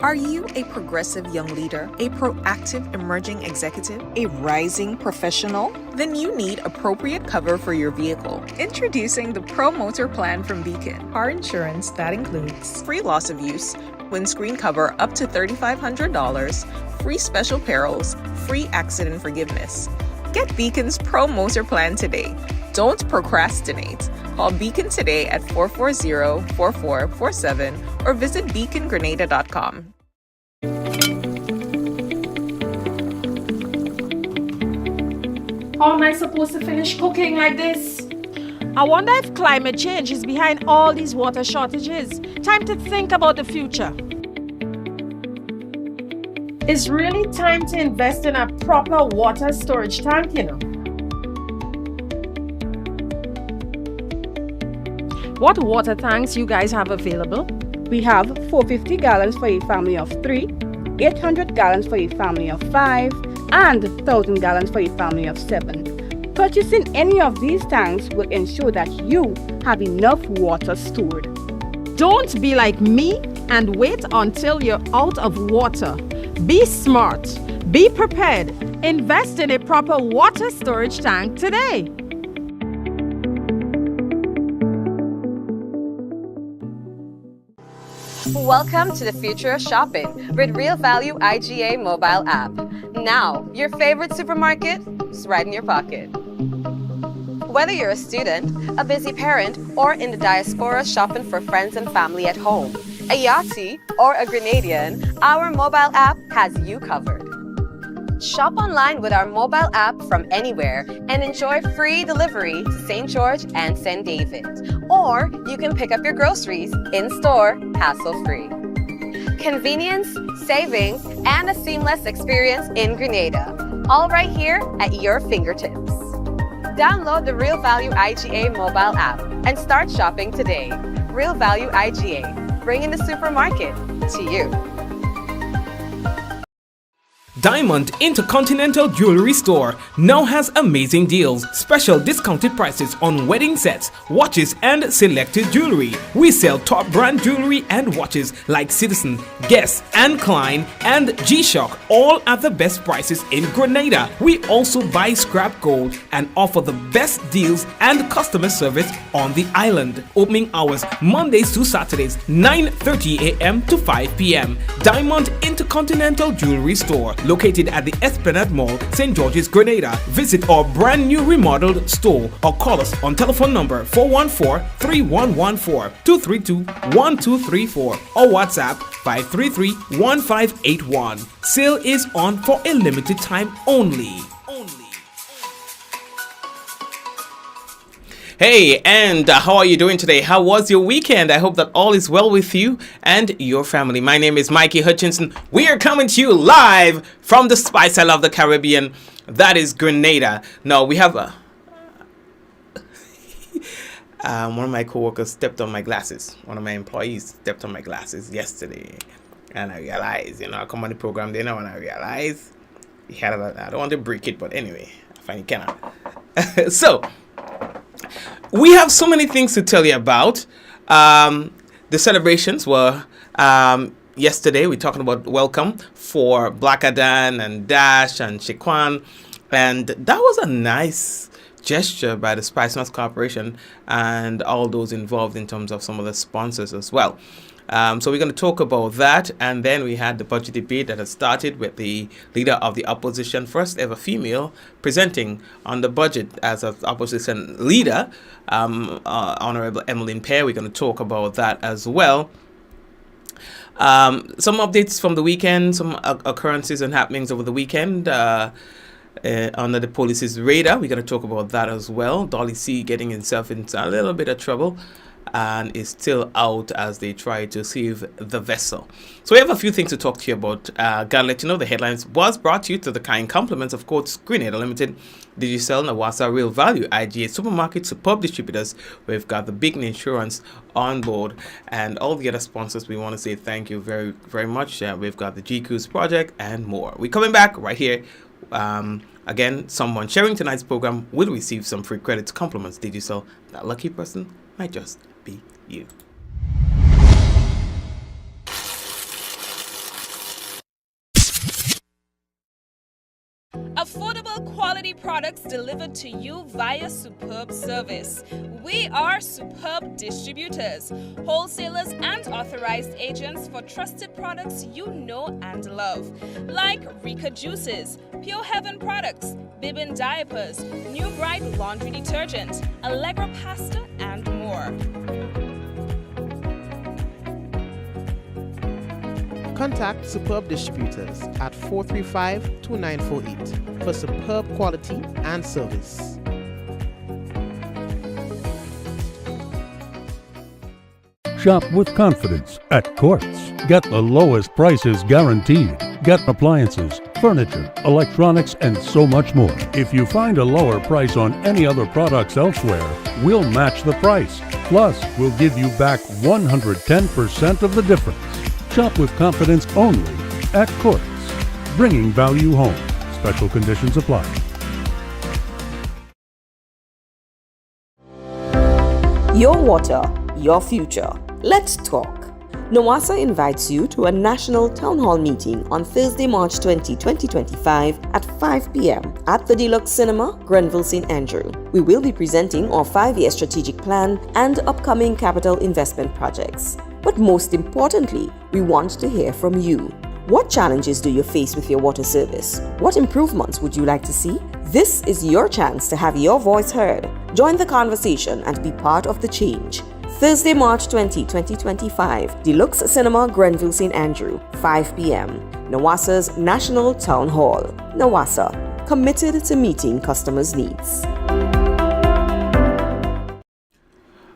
Are you a progressive young leader, a proactive emerging executive, a rising professional? Then you need appropriate cover for your vehicle. Introducing the Pro Motor Plan from Beacon. Car insurance that includes free loss of use, windscreen cover up to $3,500, free special perils, free accident forgiveness. Get Beacon's Pro Motor Plan today. Don't procrastinate. Call Beacon today at 440-4447 or visit beacongrenada.com. How am I supposed to finish cooking like this? I wonder if climate change is behind all these water shortages. Time to think about the future. It's really time to invest in a proper water storage tank, you know. What water tanks you guys have available? We have 450 gallons for a family of 3, 800 gallons for a family of 5, and 1,000 gallons for a family of 7. Purchasing any of these tanks will ensure that you have enough water stored. Don't be like me and wait until you're out of water. Be smart. Be prepared. Invest in a proper water storage tank today. Welcome to the future of shopping with Real Value IGA mobile app. Now, your favorite supermarket is right in your pocket. Whether you're a student, a busy parent, or in the diaspora shopping for friends and family at home, a Yachty, or a Grenadian, our mobile app has you covered. Shop online with our mobile app from anywhere and enjoy free delivery to St. George and St. David. Or you can pick up your groceries in-store, hassle-free. Convenience, savings, and a seamless experience in Grenada. All right here at your fingertips. Download the Real Value IGA mobile app and start shopping today. Real Value IGA, bringing the supermarket to you. Diamond Intercontinental Jewelry Store now has amazing deals, special discounted prices on wedding sets, watches, and selected jewelry. We sell top brand jewelry and watches like Citizen, Guess, and Klein, and G-Shock, all at the best prices in Grenada. We also buy scrap gold and offer the best deals and customer service on the island. Opening hours Mondays to Saturdays, 9:30 a.m. to 5 p.m. Diamond Intercontinental Jewelry Store, located at the Esplanade Mall, St. George's, Grenada. Visit our brand new remodeled store or call us on telephone number 414-3114, 232-1234 or WhatsApp 533-1581. Sale is on for a limited time only. Hey, and how are you doing today? How was your weekend? I hope that all is well with you and your family. My name is Mikey Hutchinson. We are coming to you live from the Spice I Love the Caribbean. That is Grenada. Now, we have one of my coworkers stepped on my glasses. One of my employees stepped on my glasses yesterday. And I realized, I come on the program then when I realized he had I don't want to break it, but anyway, I find he cannot. So, we have so many things to tell you about. The celebrations were yesterday. We're talking about welcome for Blackadan and Dash and Chiquan. And that was a nice gesture by the Spice Nuts Corporation and all those involved in terms of some of the sponsors as well. So we're going to talk about that, and then we had the budget debate that has started with the leader of the opposition, first ever female, presenting on the budget as an opposition leader, Honorable Emmeline Pear. We're going to talk about that as well. Some updates from the weekend, some occurrences and happenings over the weekend under the police's radar. We're going to talk about that as well. Dolly C getting himself into a little bit of trouble and is still out as they try to save the vessel. So we have a few things to talk to you about. Gotta let you know the headlines was brought to you to the kind compliments of Courts Grenada Limited, Digicel, Nawasa, Real Value, IGA Supermarket, Superb Distributors. We've got the Big Insurance on board and all the other sponsors. We want to say thank you very, very much. We've got the G Cruise Project and more. We're coming back right here. Again, someone sharing tonight's program will receive some free credits, compliments. Digicel. That lucky person might just be you. Affordable quality products delivered to you via superb service. We are Superb Distributors, wholesalers and authorized agents for trusted products you know and love, like Rika Juices, Pure Heaven products, Bibbin diapers, New Bright laundry detergent, Allegra pasta, and more. Contact Superb Distributors at 435-2948 for superb quality and service. Shop with confidence at Courts. Get the lowest prices guaranteed. Get appliances, furniture, electronics, and so much more. If you find a lower price on any other products elsewhere, we'll match the price. Plus, we'll give you back 110% of the difference. Shop with confidence only at Courts. Bringing value home. Special conditions apply. Your water, your future. Let's talk. NOWASA invites you to a national town hall meeting on Thursday, March 20, 2025 at 5 p.m. at the Deluxe Cinema, Grenville, St. Andrew. We will be presenting our 5-year strategic plan and upcoming capital investment projects. But most importantly, we want to hear from you. What challenges do you face with your water service? What improvements would you like to see? This is your chance to have your voice heard. Join the conversation and be part of the change. Thursday, March 20, 2025, Deluxe Cinema, Grenville, St. Andrew, 5 p.m. NOWASA's National Town Hall. NOWASA, committed to meeting customers' needs.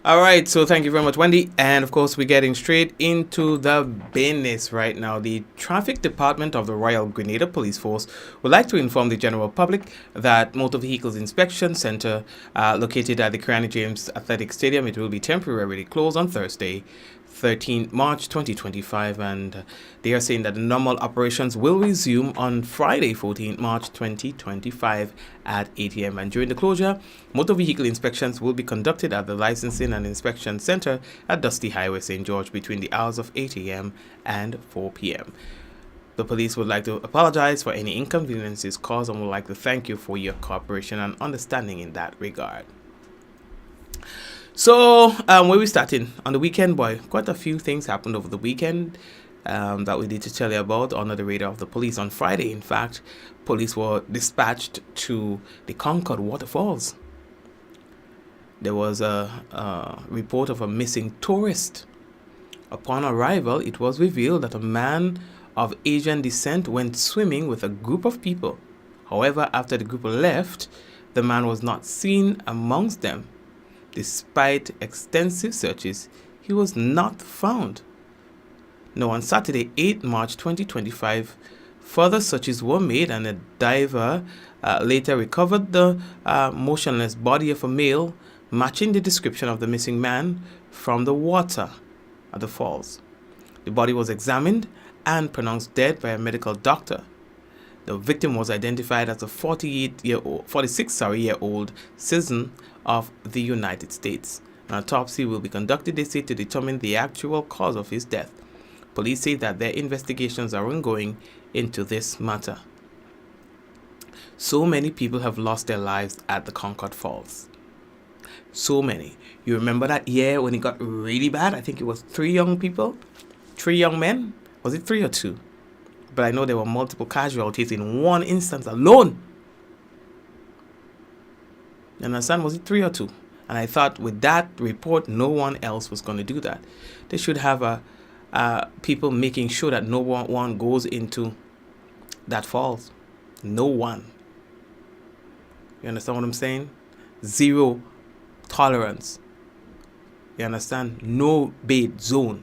All right, so thank you very much, Wendy. And of course, we're getting straight into the business right now. The Traffic Department of the Royal Grenada Police Force would like to inform the general public that Motor Vehicles Inspection Center located at the Kiani James Athletic Stadium, it will be temporarily closed on Thursday, 13 March 2025, and they are saying that the normal operations will resume on Friday, 14 March 2025 at 8 a.m. And during the closure, motor vehicle inspections will be conducted at the Licensing and Inspection Center at Dusty Highway, St. George, between the hours of 8 a.m. and 4 p.m. The police would like to apologize for any inconveniences caused and would like to thank you for your cooperation and understanding in that regard. So, where we starting? On the weekend, boy, quite a few things happened over the weekend that we need to tell you about under the radar of the police. On Friday, in fact, police were dispatched to the Concord Waterfalls. There was a report of a missing tourist. Upon arrival, it was revealed that a man of Asian descent went swimming with a group of people. However, after the group left, the man was not seen amongst them. Despite extensive searches, he was not found. Now, on Saturday, 8 March 2025, further searches were made and a diver later recovered the motionless body of a male matching the description of the missing man from the water at the falls. The body was examined and pronounced dead by a medical doctor. The victim was identified as a 46-year-old citizen of the United States. An autopsy will be conducted, they say, to determine the actual cause of his death. Police say that their investigations are ongoing into this matter. So many people have lost their lives at the Concord Falls. So many. You remember that year when it got really bad? I think it was 3 young people, 3 young men. Was it 3 or 2? But I know there were multiple casualties in one instance alone. You understand? Was it 3 or 2? And I thought with that report, no one else was going to do that. They should have people making sure that no one goes into that falls. No one. You understand what I'm saying? Zero tolerance. You understand? No bait zone.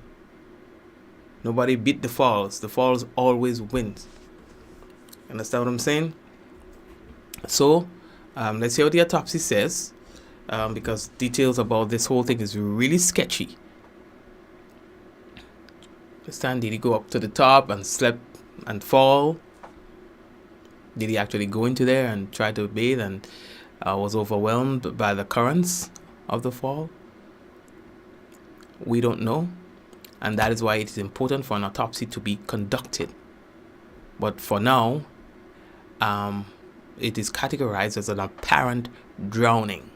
Nobody beat the falls. The falls always wins. You understand what I'm saying? So, let's hear what the autopsy says, because details about this whole thing is really sketchy. Understand? Did he go up to the top and slip and fall? Did he actually go into there and try to bathe and was overwhelmed by the currents of the fall? We don't know. And that is why it is important for an autopsy to be conducted. But for now, it is categorized as an apparent drowning.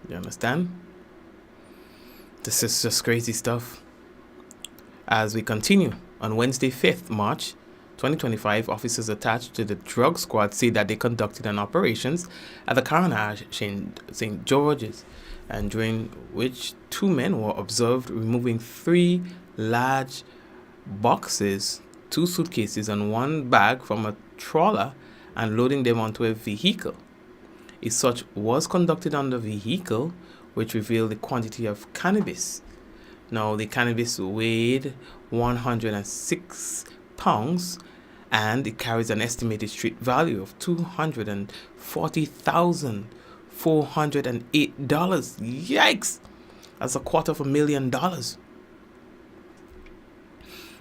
You understand? This is just crazy stuff. As we continue, on Wednesday, 5th March 2025, officers attached to the drug squad say that they conducted an operations at the Carnage St. George's, and during which 2 men were observed removing 3 large boxes, 2 suitcases, and 1 bag from a trawler and loading them onto a vehicle. A search was conducted on the vehicle, which revealed the quantity of cannabis. Now, the cannabis weighed 106 pounds and it carries an estimated street value of $240,408. Yikes! That's $250,000.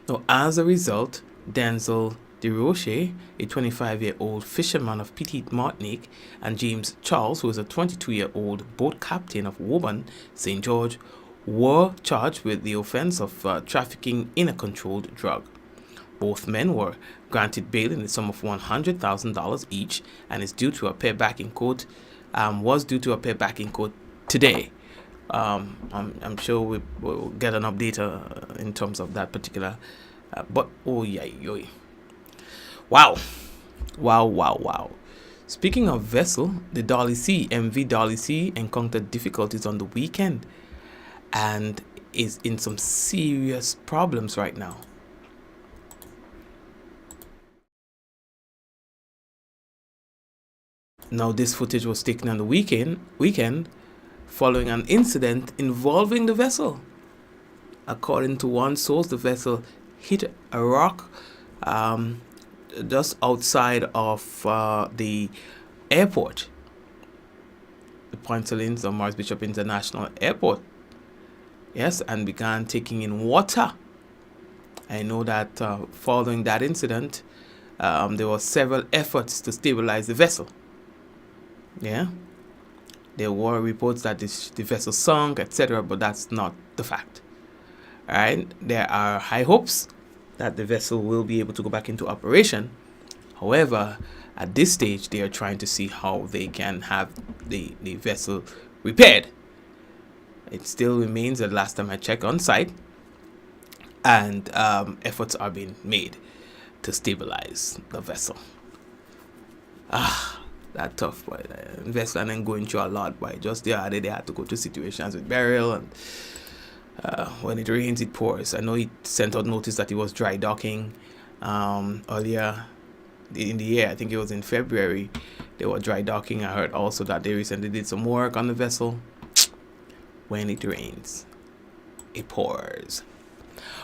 Now, as a result, Denzel DeRoche, a 25-year-old fisherman of Petite Martinique, and James Charles, who is a 22-year-old boat captain of Woburn, St. George, were charged with the offense of trafficking in a controlled drug. Both men were granted bail in the sum of $100,000 each, and is due to appear back in court. Was due to appear back in court today. I'm sure we'll get an update in terms of that particular. But oh yeah, wow. Speaking of vessel, the Dolly C, MV Dolly C, encountered difficulties on the weekend and is in some serious problems right now. Now, this footage was taken on the weekend following an incident involving the vessel. According to one source, the vessel hit a rock just outside of the airport, the Point Salines or Morris Bishop International Airport. Yes, and began taking in water. I know that following that incident, there were several efforts to stabilize the vessel. Yeah, there were reports that the vessel sunk, etc., but that's not the fact. All right, there are high hopes that the vessel will be able to go back into operation. However, at this stage, they are trying to see how they can have the vessel repaired. It still remains, the last time I checked, on site, and efforts are being made to stabilize the vessel. That tough, boy. Vessel and then going through a lot, boy. Just the other day, they had to go through situations with burial, and when it rains, it pours. I know he sent out notice that he was dry docking earlier in the year. I think it was in February. They were dry docking. I heard also that they recently did some work on the vessel. When it rains, it pours.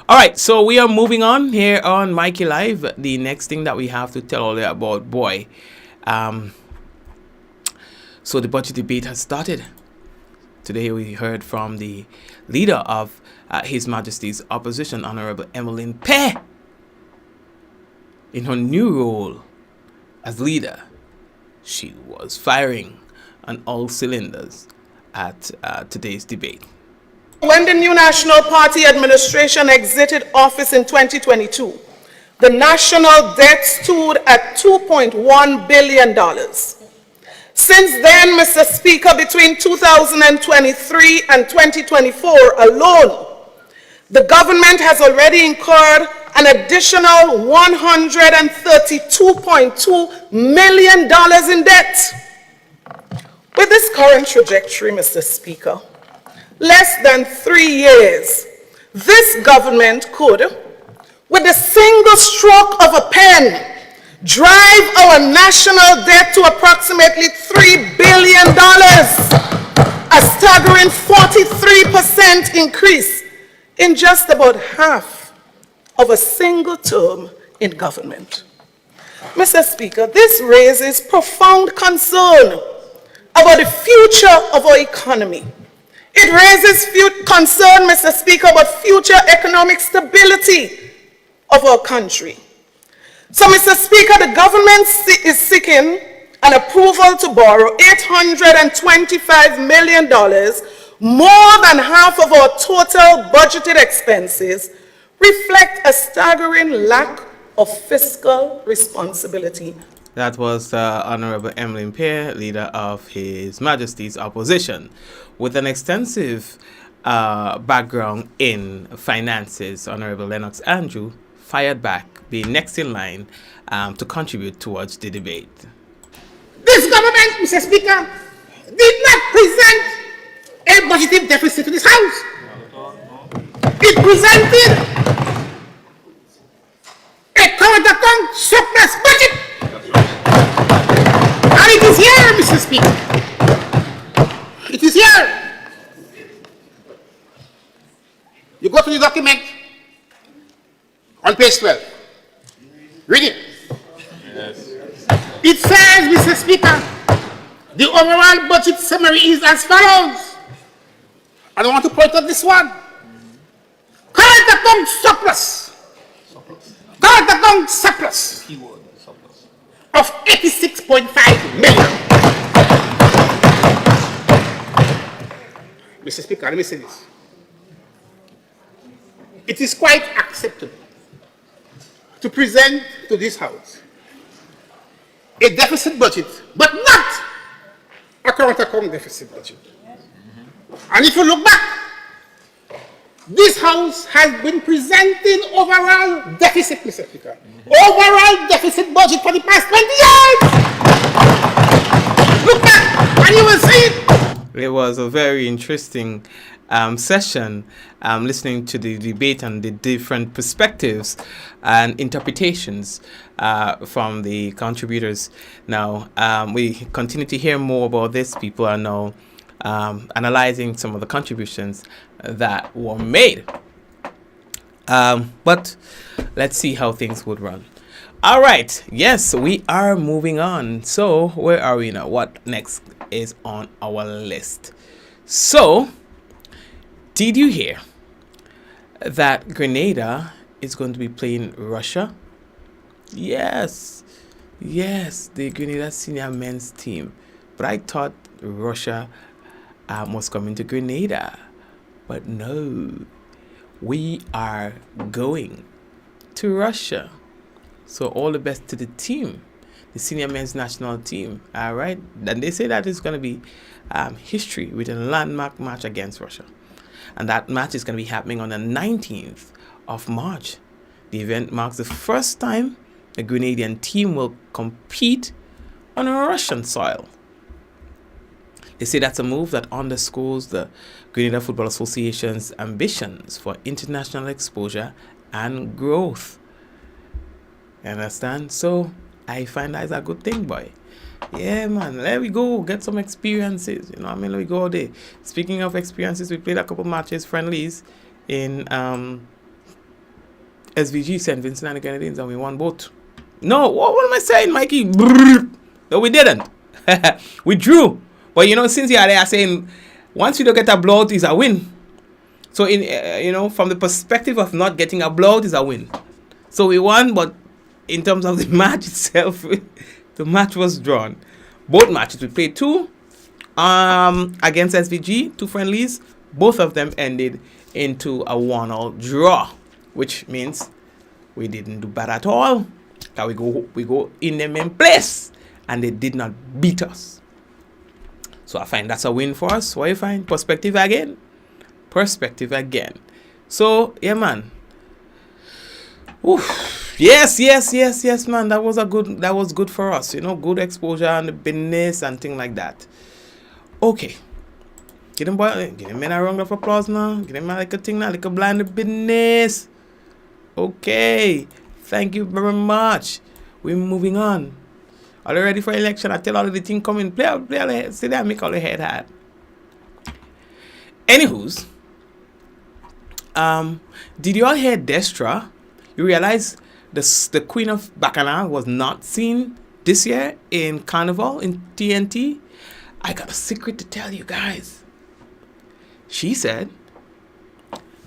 All right, so we are moving on here on Mikey Live. The next thing that we have to tell you about, boy. So the budget debate has started. Today we heard from the leader of His Majesty's Opposition, Honorable Emmeline Peh. In her new role as leader, she was firing on all cylinders at today's debate. When the new National Party administration exited office in 2022, the national debt stood at $2.1 billion. Since then, Mr. Speaker, between 2023 and 2024 alone, the government has already incurred an additional $132.2 million in debt. With this current trajectory, Mr. Speaker, less than 3 years, this government could, with the single stroke of a pen, drive our national debt to approximately $3 billion, a staggering 43% increase in just about half of a single term in government. Mr. Speaker, this raises profound concern about the future of our economy. It raises concern, Mr. Speaker, about future economic stability of our country. So, Mr. Speaker, the government is seeking an approval to borrow $825 million, more than half of our total budgeted expenses, reflect a staggering lack of fiscal responsibility That was Honorable Emmeline Pear, leader of His Majesty's opposition, with an extensive background in finances. Honorable Lennox Andrew fired back, being next in line to contribute towards the debate. This government, Mr. Speaker, did not present a budgeted deficit to this House. It presented a current account surplus budget. And it is here, Mr. Speaker. It is here. You go to the document on page 12. Read it. Yes. It says, Mr. Speaker, the overall budget summary is as follows. I don't want to point out this one. Current account surplus. Current account surplus. Keyword, surplus. Of 86.5 million. Mr. Speaker, let me say this. It is quite acceptable to present to this House a deficit budget, but not a current account deficit budget. And if you look back, this House has been presenting overall deficit, Mr. Speaker. Overall deficit budget for the past 20 years! Look back and you will see it. It was a very interesting session, listening to the debate and the different perspectives and interpretations from the contributors. Now, we continue to hear more about this. People are now analyzing some of the contributions that were made. But let's see how things would run. All right. Yes, we are moving on. So where are we now? What next is on our list? So, did you hear that Grenada is going to be playing Russia? Yes, the Grenada senior men's team. But I thought Russia was coming to Grenada. But no, we are going to Russia. So all the best to the team, the senior men's national team. All right. And they say that it's going to be history with a landmark match against Russia. And that match is going to be happening on the 19th of March. The event marks the first time a Grenadian team will compete on a Russian soil. They say that's a move that underscores the Grenada Football Association's ambitions for international exposure and growth. You understand? So I find that is a good thing, boy. Yeah, man. Let we go. Get some experiences. You know what I mean? Let me go all day. Speaking of experiences, we played a couple matches, friendlies, in SVG, St. Vincent and the Grenadines, and we won both. No, what am I saying, Mikey? No, we didn't. We drew. But, you know, since you are there saying, once you don't get a blowout, is a win. So, from the perspective of not getting a blowout, is a win. So, we won, but in terms of the match itself, the match was drawn. Both matches, we played two against SVG, two friendlies. Both of them ended into a 1-1 draw, which means we didn't do bad at all. We go in them in place, and they did not beat us. So I find that's a win for us. What do you find? Perspective again. So yeah, man. Oof. Yes, man. That was good for us. You know, good exposure and the business and things like that. Okay. Give them a round of applause now. Give them like a thing now, like a blind business. Okay. Thank you very much. We're moving on. Are you ready for election? I tell all of the things coming. Play all the head. Sit there and make all the head hard. Anywho's, did you all hear Destra? You realize the Queen of Bacchanal was not seen this year in Carnival in TNT? I got a secret to tell you guys. She said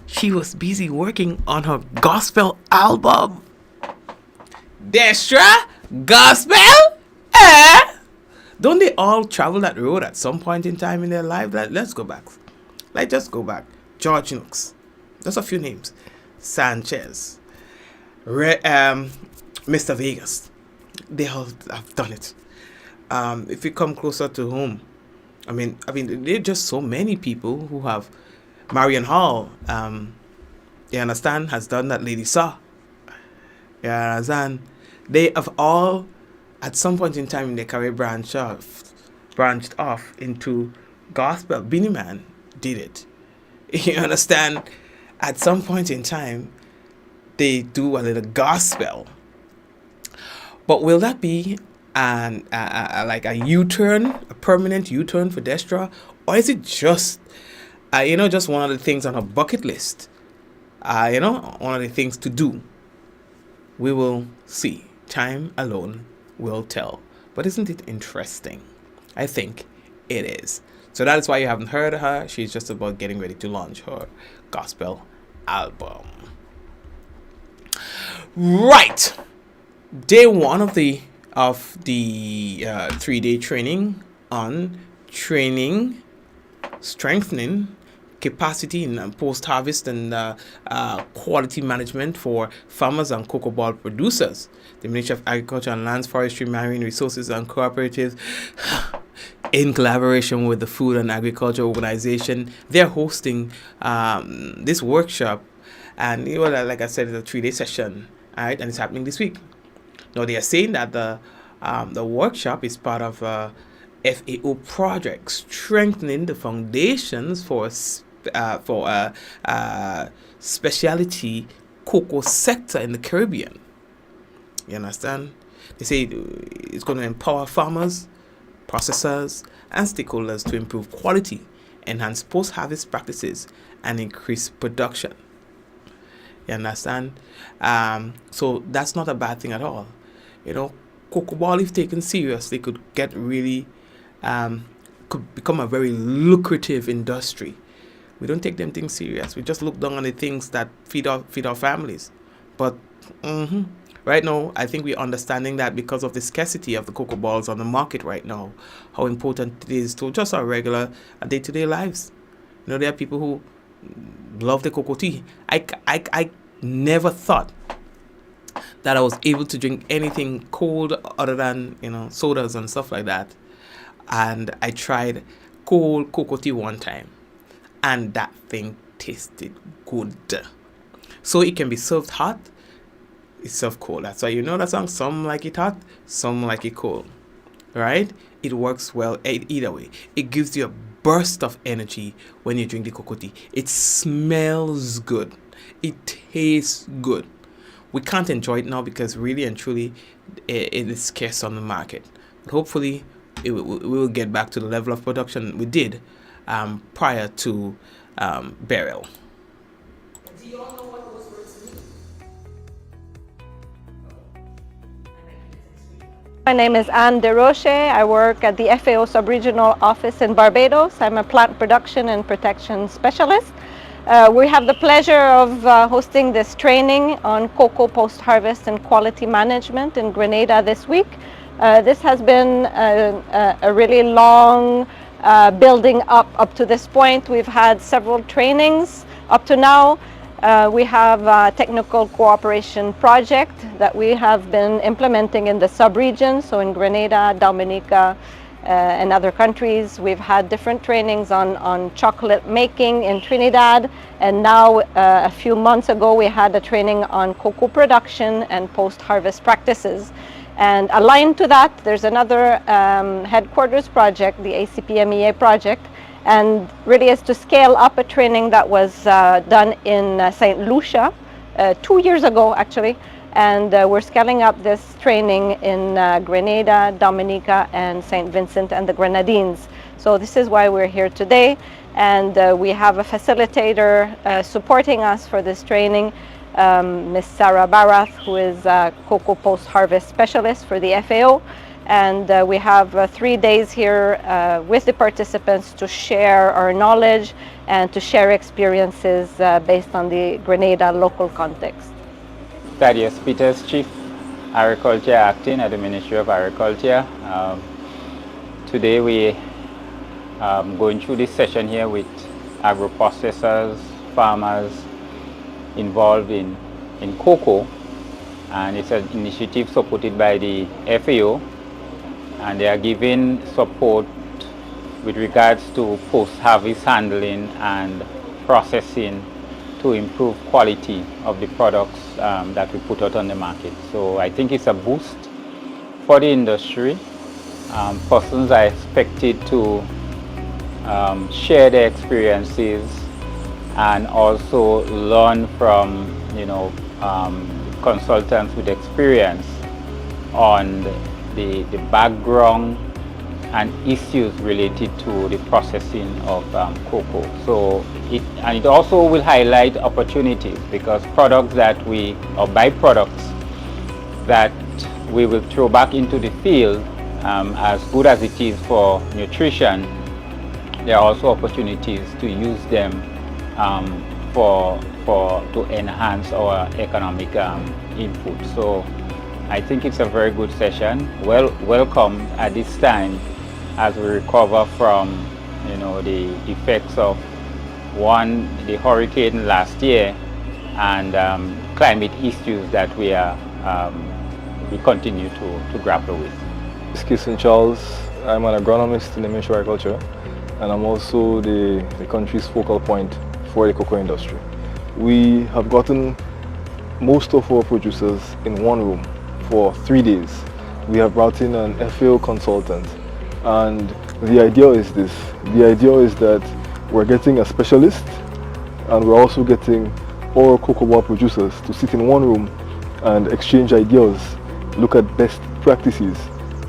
she was busy working on her gospel album. Destra? Gospel? Don't they all travel that road at some point in time in their life? Let's go back. Just go back. George Nooks. Just a few names. Sanchez. Mr. Vegas. they all have done it. If you come closer to home, I mean, there are just so many people who have. Marion Hall, you understand, has done that. Lady Saw, you understand. They have all, at some point in time in their career, branched off into gospel. Beanie Man did it. You understand? At some point in time, they do a little gospel. But will that be like a U-turn, a permanent U-turn for Destra, or is it just, just one of the things on a bucket list? One of the things to do. We will see. Time alone will tell. But isn't it interesting? I think it is. So that is why you haven't heard her. She's just about getting ready to launch her gospel album. Right. Day one of the 3-day training on strengthening capacity in post-harvest and quality management for farmers and cocoa ball producers. The Ministry of Agriculture and Lands, Forestry, Marine Resources and Cooperatives, in collaboration with the Food and Agriculture Organization, they're hosting this workshop. And like I said, it's a 3-day session, all right, and it's happening this week. Now they are saying that the workshop is part of FAO project strengthening the foundations for specialty cocoa sector in the Caribbean. You understand? They say it's going to empower farmers, processors, and stakeholders to improve quality, enhance post-harvest practices, and increase production. You understand? So that's not a bad thing at all. Cocoa ball, if taken seriously, could get really, could become a very lucrative industry. We don't take them things serious. We just look down on the things that feed our families. But right now, I think we're understanding that because of the scarcity of the cocoa balls on the market right now, how important it is to just our regular day-to-day lives. There are people who love the cocoa tea. I never thought that I was able to drink anything cold other than, sodas and stuff like that. And I tried cold cocoa tea one time, and that thing tasted good. So it can be served hot, it's served cold. That's why that song, some like it hot, some like it cold. Right? It works well either way. It gives you a burst of energy when you drink the cocoa tea. It smells good. It tastes good. We can't enjoy it now because really and truly it is scarce on the market. But hopefully we will get back to the level of production we did prior to burial. Do you all know what those words mean? My name is Anne DeRoche. I work at the FAO Subregional Office in Barbados. I'm a plant production and protection specialist. We have the pleasure of hosting this training on cocoa post-harvest and quality management in Grenada this week. This has been a really long building up to this point. We've had several trainings up to now. We have a technical cooperation project that we have been implementing in the sub-region, so in Grenada, Dominica, and other countries. We've had different trainings on chocolate making in Trinidad, and now a few months ago we had a training on cocoa production and post-harvest practices. And aligned to that, there's another headquarters project, the ACPMEA project, and really is to scale up a training that was done in St. Lucia 2 years ago actually. And we're scaling up this training in Grenada, Dominica, and St. Vincent and the Grenadines. So this is why we're here today. And we have a facilitator supporting us for this training, Ms. Sarah Barath, who is a cocoa post-harvest specialist for the FAO. And we have 3 days here with the participants to share our knowledge and to share experiences based on the Grenada local context. Thaddeus Peters, Chief Agriculture Acting at the Ministry of Agriculture. Today we going through this session here with agro-processors, farmers involved in cocoa, and it's an initiative supported by the FAO, and they are giving support with regards to post-harvest handling and processing to improve quality of the products that we put out on the market. So I think it's a boost for the industry. Persons are expected to share their experiences and also learn from, consultants with experience on the background and issues related to the processing of cocoa. So it also will highlight opportunities, because products that or byproducts that we will throw back into the field, as good as it is for nutrition, there are also opportunities to use them to enhance our economic input. So I think it's a very good session. Welcome at this time as we recover from the effects of the hurricane last year and climate issues that we continue to grapple with. This is St. Charles. I'm an agronomist in the Ministry of Agriculture, and I'm also the country's focal point for the cocoa industry. We have gotten most of our producers in one room for 3 days. We have brought in an FAO consultant, and the idea is this. The idea is that we're getting a specialist, and we're also getting all cocoa bar producers to sit in one room and exchange ideas, look at best practices,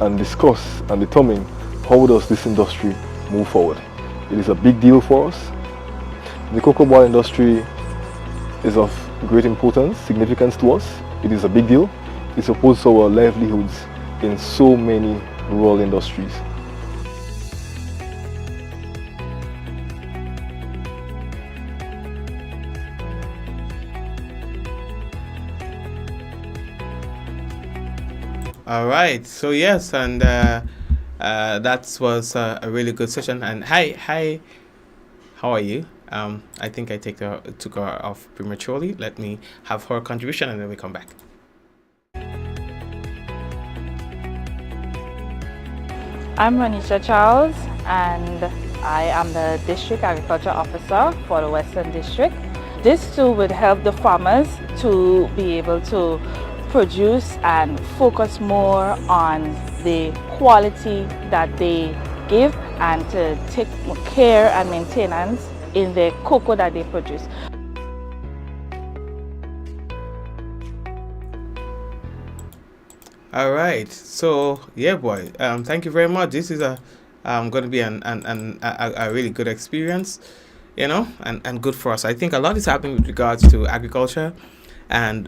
and discuss and determine how does this industry move forward. It is a big deal for us. The cocoa bar industry is of great importance, significance to us. It is a big deal. It supports our livelihoods in so many rural industries. All right. So yes, and that was a really good session. And hi, how are you? I think I took her off prematurely. Let me have her contribution, and then we come back. I'm Monisha Charles, and I am the District Agriculture Officer for the Western District. This too would help the farmers to be able to produce and focus more on the quality that they give and to take care and maintenance in the cocoa that they produce. All right. So yeah, boy. Thank you very much. This is going to be a really good experience, and good for us. I think a lot is happening with regards to agriculture, and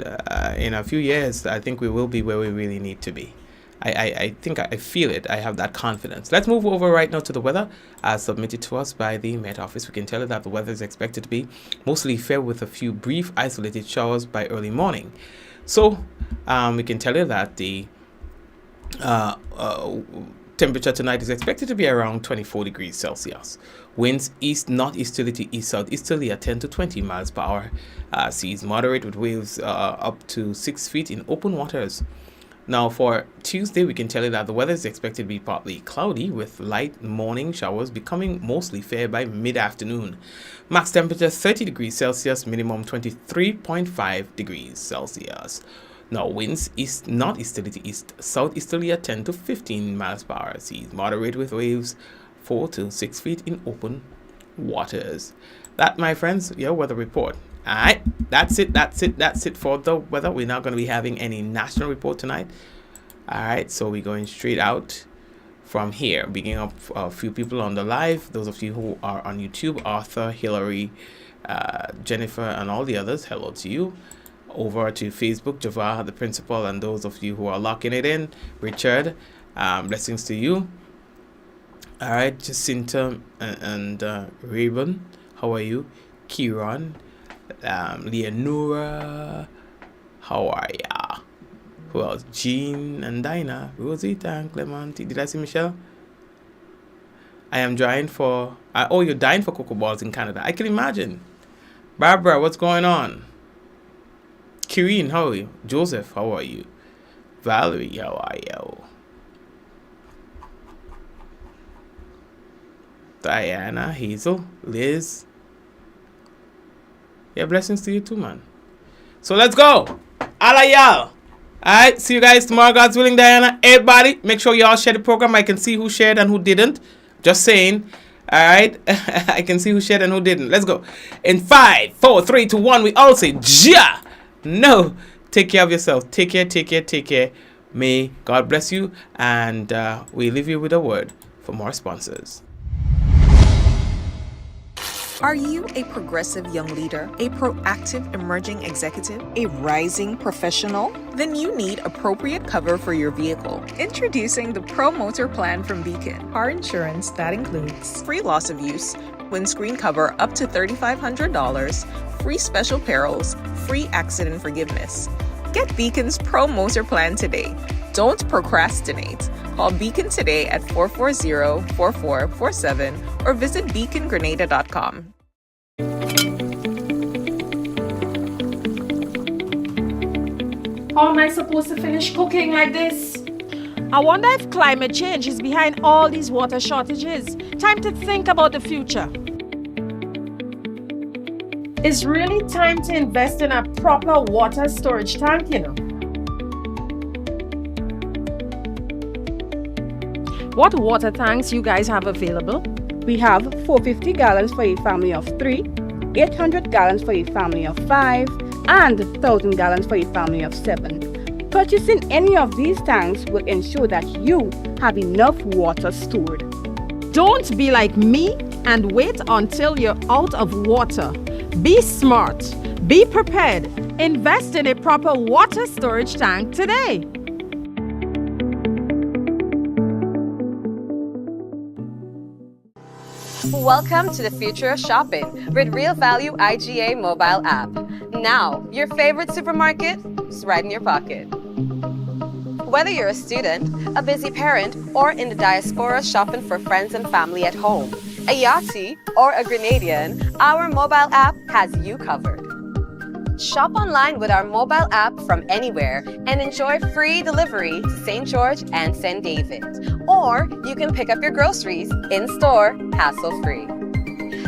in a few years, I think we will be where we really need to be. I think I feel it. I have that confidence. Let's move over right now to the weather as submitted to us by the Met Office. We can tell you that the weather is expected to be mostly fair with a few brief isolated showers by early morning. So we can tell you that the temperature tonight is expected to be around 24 degrees Celsius. Winds east northeasterly to east southeasterly at 10 to 20 miles per hour. Seas moderate with waves up to 6 feet in open waters. Now for Tuesday, we can tell you that the weather is expected to be partly cloudy with light morning showers becoming mostly fair by mid-afternoon. Max temperature 30 degrees Celsius, minimum 23.5 degrees Celsius. Now winds east northeasterly to east southeasterly at 10 to 15 miles per hour. Seas moderate with waves 4 to 6 feet in open waters. That, my friends, your weather report. Alright, that's it for the weather. We're not going to be having any national report tonight. Alright, so we're going straight out from here. Beginning up a few people on the live. Those of you who are on YouTube, Arthur, Hillary, Jennifer, and all the others, hello to you. Over to Facebook, Java, the principal, and those of you who are locking it in, Richard, blessings to you. Alright, Jacinta and Raven, how are you? Kieran, Leonora, how are ya? Who else? Jean and Dinah, Rosita and Clemente. Did I see Michelle? I am dying for you're dying for cocoa balls in Canada. I can imagine. Barbara, what's going on? Kireen, how are you? Joseph, how are you? Valerie, how are you? Diana, Hazel, Liz. Yeah, blessings to you too, man. So let's go. Alla y'all. Alright, see you guys tomorrow, God's willing, Diana. Everybody, make sure y'all share the program. I can see who shared and who didn't. Just saying. Alright. I can see who shared and who didn't. Let's go. In 5, 4, 3, 2, 1, we all say Ja. No. Take care of yourself. Take care, take care, take care. May God bless you. And we leave you with a word from our sponsors. Are you a progressive young leader, a proactive emerging executive, a rising professional? Then you need appropriate cover for your vehicle. Introducing the Pro Motor Plan from Beacon. Car insurance that includes free loss of use, windscreen cover up to $3,500, free special perils, free accident forgiveness. Get Beacon's Pro Motor Plan today. Don't procrastinate. Call Beacon today at 440-4447 or visit beacongrenada.com. How am I supposed to finish cooking like this? I wonder if climate change is behind all these water shortages. Time to think about the future. It's really time to invest in a proper water storage tank, you know. What water tanks you guys have available? We have 450 gallons for a family of 3, 800 gallons for a family of 5, and 1,000 gallons for a family of 7. Purchasing any of these tanks will ensure that you have enough water stored. Don't be like me and wait until you're out of water. Be smart. Be prepared. Invest in a proper water storage tank today. Welcome to the future of shopping with Real Value IGA mobile app. Now, your favorite supermarket is right in your pocket. Whether you're a student, a busy parent, or in the diaspora shopping for friends and family at home, a Yachty, or a Grenadian, our mobile app has you covered. Shop online with our mobile app from anywhere and enjoy free delivery to St. George and St. David. Or you can pick up your groceries in-store, hassle-free.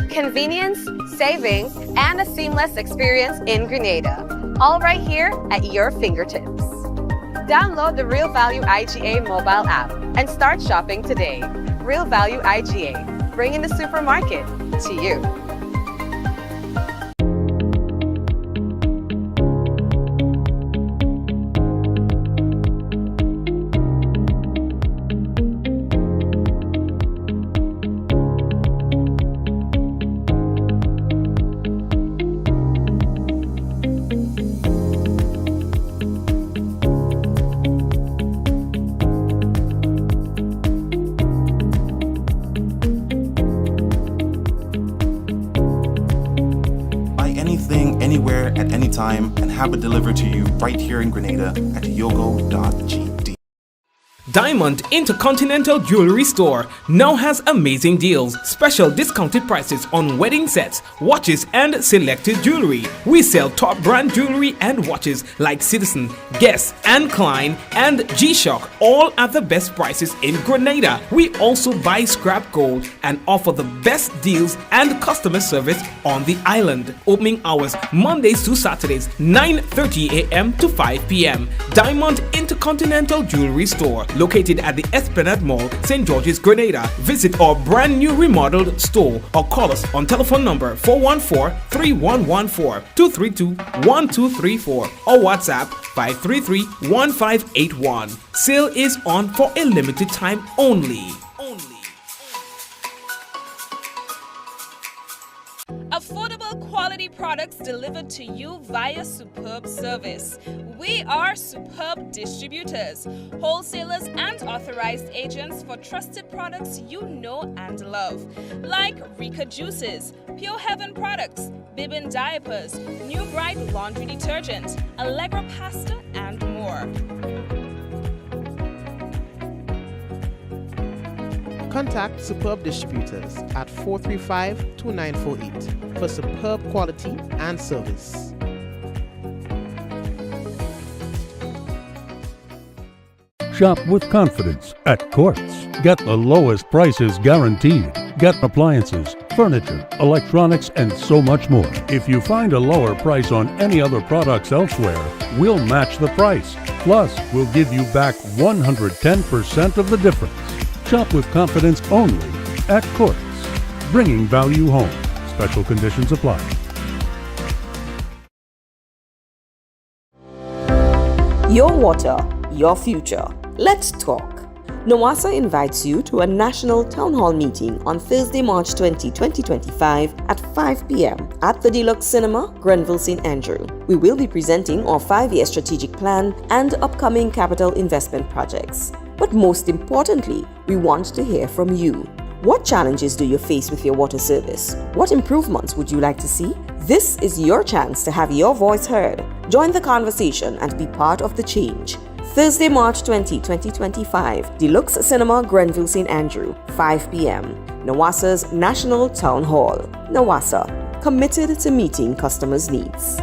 Convenience, savings, and a seamless experience in Grenada. All right here at your fingertips. Download the Real Value IGA mobile app and start shopping today. Real Value IGA, bringing the supermarket to you. Anywhere at any time and have it delivered to you right here in Grenada at yogo.gd. Diamond Intercontinental Jewelry Store now has amazing deals, special discounted prices on wedding sets, watches, and selected jewelry. We sell top brand jewelry and watches like Citizen, Guess, and Klein, and G-Shock, all at the best prices in Grenada. We also buy scrap gold and offer the best deals and customer service on the island. Opening hours Mondays to Saturdays, 9:30 a.m. to 5 p.m. Diamond Intercontinental Jewelry Store, located at the Esplanade Mall, St. George's, Grenada. Visit our brand new remodeled store or call us on telephone number 414-3114, 232-1234 or WhatsApp 533-1581. Sale is on for a limited time only. Affordable quality products delivered to you via Superb Service. We are Superb Distributors, wholesalers and authorized agents for trusted products you know and love, like Rika Juices, Pure Heaven products, Bibbin diapers, New Bright laundry detergent, Allegra pasta, and more. Contact Superb Distributors at 435-2948 for superb quality and service. Shop with confidence at Quartz. Get the lowest prices guaranteed. Get appliances, furniture, electronics, and so much more. If you find a lower price on any other products elsewhere, we'll match the price. Plus, we'll give you back 110% of the difference. Shop with confidence only at Quartz. Bringing value home. Special conditions apply. Your water, your future. Let's talk. NOWASA invites you to a national town hall meeting on Thursday, March 20, 2025 at 5 p.m. at the Deluxe Cinema, Grenville, St. Andrew. We will be presenting our 5-year strategic plan and upcoming capital investment projects. But most importantly, we want to hear from you. What challenges do you face with your water service? What improvements would you like to see? This is your chance to have your voice heard. Join the conversation and be part of the change. Thursday, March 20, 2025, Deluxe Cinema, Grenville, St. Andrew, 5 p.m. NOWASA's National Town Hall. NOWASA, committed to meeting customers' needs.